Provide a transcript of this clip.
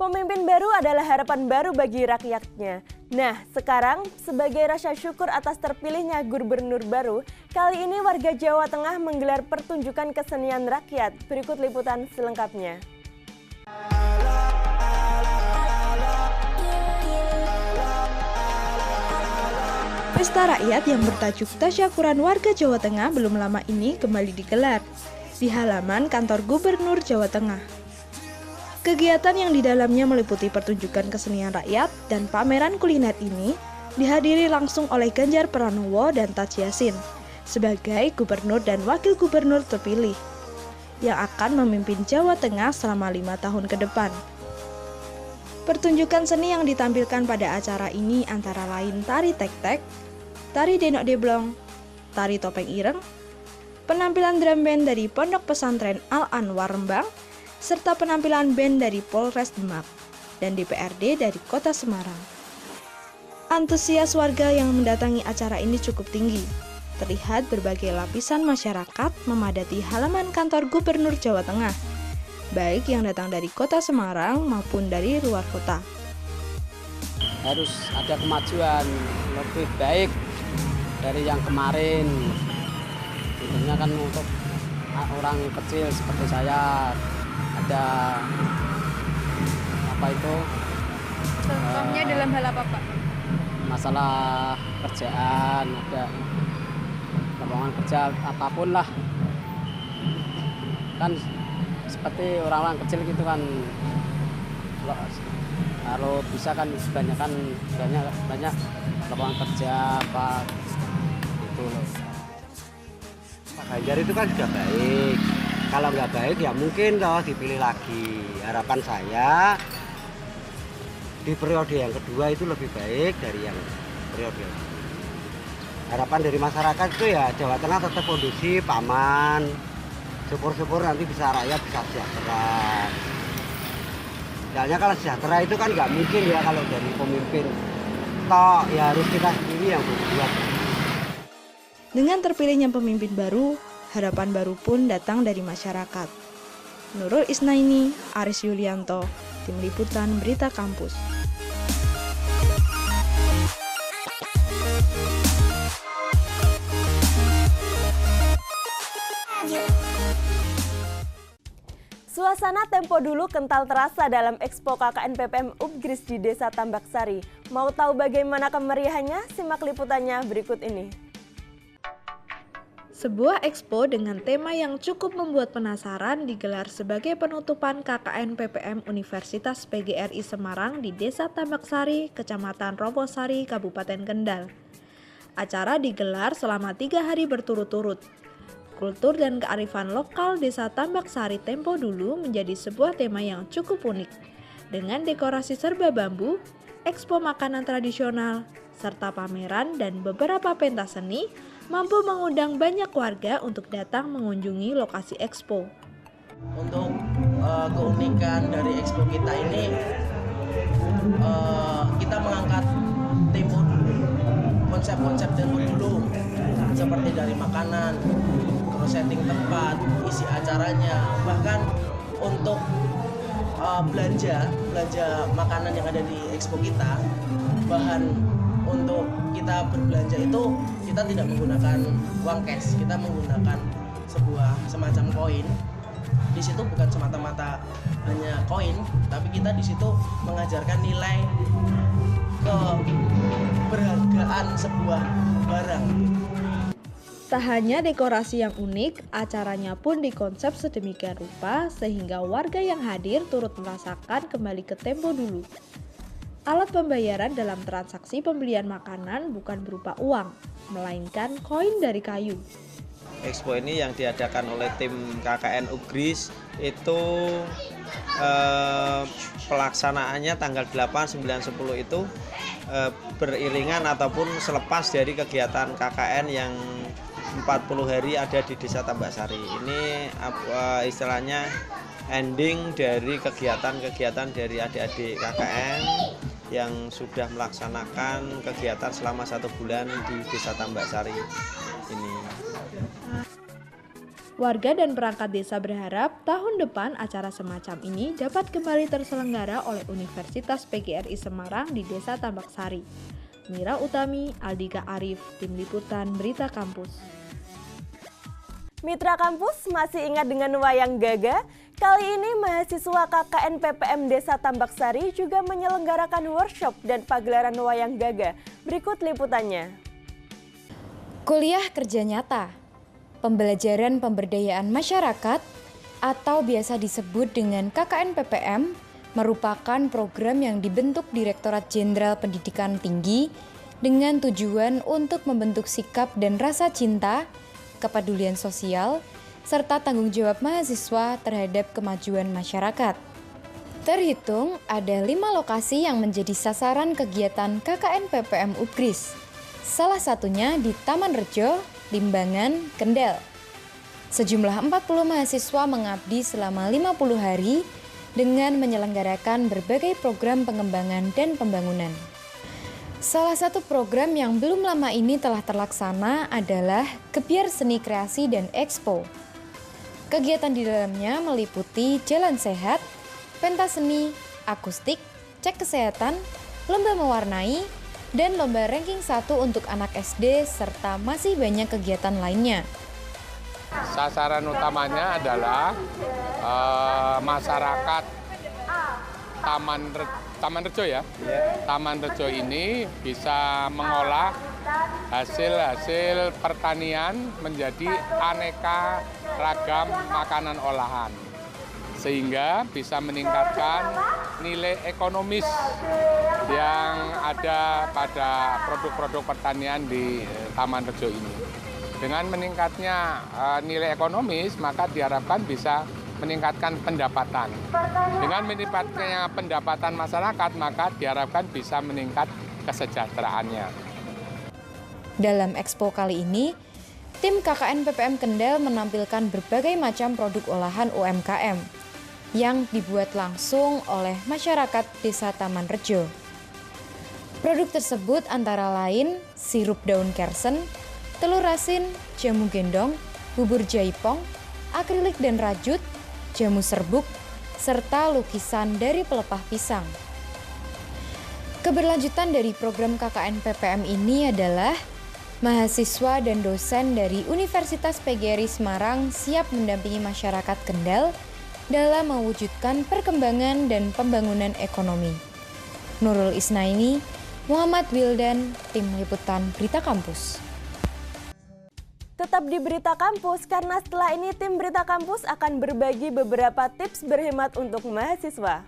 Pemimpin baru adalah harapan baru bagi rakyatnya. Nah, sekarang sebagai rasa syukur atas terpilihnya gubernur baru, kali ini warga Jawa Tengah menggelar pertunjukan kesenian rakyat. Berikut liputan selengkapnya. Pesta rakyat yang bertajuk Tasyakuran Warga Jawa Tengah belum lama ini kembali digelar di halaman kantor Gubernur Jawa Tengah. Kegiatan yang di dalamnya meliputi pertunjukan kesenian rakyat dan pameran kuliner ini dihadiri langsung oleh Ganjar Pranowo dan Taj Yassin sebagai gubernur dan wakil gubernur terpilih yang akan memimpin Jawa Tengah selama 5 tahun ke depan. Pertunjukan seni yang ditampilkan pada acara ini antara lain tari tek-tek, tari denok deblong, tari topeng ireng, penampilan drum band dari Pondok Pesantren Al-Anwar Rembang, serta penampilan band dari Polres Demak dan DPRD dari Kota Semarang. Antusias warga yang mendatangi acara ini cukup tinggi. Terlihat berbagai lapisan masyarakat memadati halaman kantor Gubernur Jawa Tengah, baik yang datang dari Kota Semarang maupun dari luar kota. Harus ada kemajuan lebih baik dari yang kemarin. Tentunya kan untuk orang kecil seperti saya ada apa itu? Contohnya dalam hal apa, Pak? Masalah kerjaan, ada lowongan kerja apapun lah. Kan seperti orang-orang kecil gitu kan, kalau bisa kan banyak lowongan kerja apa itu loh. Pak Ganjar itu kan sudah baik. Kalau nggak baik ya mungkin kalau dipilih lagi. Harapan saya di periode yang kedua itu lebih baik dari yang periode yang kedua. Harapan dari masyarakat itu ya Jawa Tengah tetap kondusif, aman. Syukur-syukur nanti bisa rakyat bisa sejahtera. Soalnya kalau sejahtera itu kan nggak mungkin ya kalau dari pemimpin. Toh ya harus kita sendiri yang berbuat. Dengan terpilihnya pemimpin baru, harapan baru pun datang dari masyarakat. Nurul Isnaini, Aris Yulianto, Tim Liputan Berita Kampus. Suasana tempo dulu kental terasa dalam Expo KKN PPM Upgris di Desa Tambaksari. Mau tahu bagaimana kemeriahannya? Simak liputannya berikut ini. Sebuah expo dengan tema yang cukup membuat penasaran digelar sebagai penutupan KKN PPM Universitas PGRI Semarang di Desa Tambaksari, Kecamatan Roposari, Kabupaten Kendal. Acara digelar selama 3 hari berturut-turut. Kultur dan kearifan lokal Desa Tambaksari tempo dulu menjadi sebuah tema yang cukup unik. Dengan dekorasi serba bambu, expo makanan tradisional, serta pameran dan beberapa pentas seni, mampu mengundang banyak warga untuk datang mengunjungi lokasi expo. Untuk keunikan dari expo kita ini, kita mengangkat tempo dulu, konsep-konsep tempo dulu, seperti dari makanan, terus setting tempat, isi acaranya, bahkan untuk belanja makanan yang ada di expo kita, bahan untuk kita berbelanja itu kita tidak menggunakan uang cash, kita menggunakan sebuah semacam koin. Di situ bukan semata-mata hanya koin, tapi kita di situ mengajarkan nilai keberhargaan sebuah barang. Tak hanya dekorasi yang unik, acaranya pun dikonsep sedemikian rupa sehingga warga yang hadir turut merasakan kembali ke tempo dulu. Alat pembayaran dalam transaksi pembelian makanan bukan berupa uang, melainkan koin dari kayu. Expo ini yang diadakan oleh tim KKN Upgris itu pelaksanaannya tanggal 8, 9, 10 itu beriringan ataupun selepas dari kegiatan KKN yang 40 hari ada di Desa Tambaksari. Ini istilahnya ending dari kegiatan-kegiatan dari adik-adik KKN yang sudah melaksanakan kegiatan selama 1 bulan di Desa Tambaksari ini. Warga dan perangkat desa berharap tahun depan acara semacam ini dapat kembali terselenggara oleh Universitas PGRI Semarang di Desa Tambak Sari. Mira Utami, Aldika Arif, Tim Liputan Berita Kampus. Mitra Kampus masih ingat dengan Wayang Gaga? Kali ini mahasiswa KKN PPM Desa Tambak Sari juga menyelenggarakan workshop dan pagelaran Wayang Gaga. Berikut liputannya. Kuliah Kerja Nyata, pembelajaran pemberdayaan masyarakat atau biasa disebut dengan KKN PPM merupakan program yang dibentuk Direktorat Jenderal Pendidikan Tinggi dengan tujuan untuk membentuk sikap dan rasa cinta, kepedulian sosial, serta tanggung jawab mahasiswa terhadap kemajuan masyarakat. Terhitung ada 5 lokasi yang menjadi sasaran kegiatan KKN PPM UPGRIS. Salah satunya di Taman Rejo, Limbangan, Kendal. Sejumlah 40 mahasiswa mengabdi selama 50 hari dengan menyelenggarakan berbagai program pengembangan dan pembangunan. Salah satu program yang belum lama ini telah terlaksana adalah Gebyar Seni Kreasi dan Expo. Kegiatan di dalamnya meliputi jalan sehat, pentas seni, akustik, cek kesehatan, lomba mewarnai, dan lomba ranking 1 untuk anak SD, serta masih banyak kegiatan lainnya. Sasaran utamanya adalah masyarakat Taman Rejo ya. Taman Rejo ini bisa mengolah hasil pertanian menjadi aneka ragam makanan olahan, sehingga bisa meningkatkan nilai ekonomis yang ada pada produk-produk pertanian di Taman Rejo ini. Dengan meningkatnya nilai ekonomis, maka diharapkan bisa meningkatkan pendapatan. Dengan meningkatnya pendapatan masyarakat, maka diharapkan bisa meningkat kesejahteraannya. Dalam Expo kali ini, tim KKN PPM Kendal menampilkan berbagai macam produk olahan UMKM yang dibuat langsung oleh masyarakat Desa Taman Rejo. Produk tersebut antara lain sirup daun kersen, telur asin, jamu gendong, bubur jaipong, akrilik dan rajut, jamu serbuk, serta lukisan dari pelepah pisang. Keberlanjutan dari program KKN PPM ini adalah mahasiswa dan dosen dari Universitas PGRI Semarang siap mendampingi masyarakat Kendal dalam mewujudkan perkembangan dan pembangunan ekonomi. Nurul Isnaini, Muhammad Wildan, Tim Liputan Berita Kampus. Tetap di Berita Kampus, karena setelah ini tim Berita Kampus akan berbagi beberapa tips berhemat untuk mahasiswa.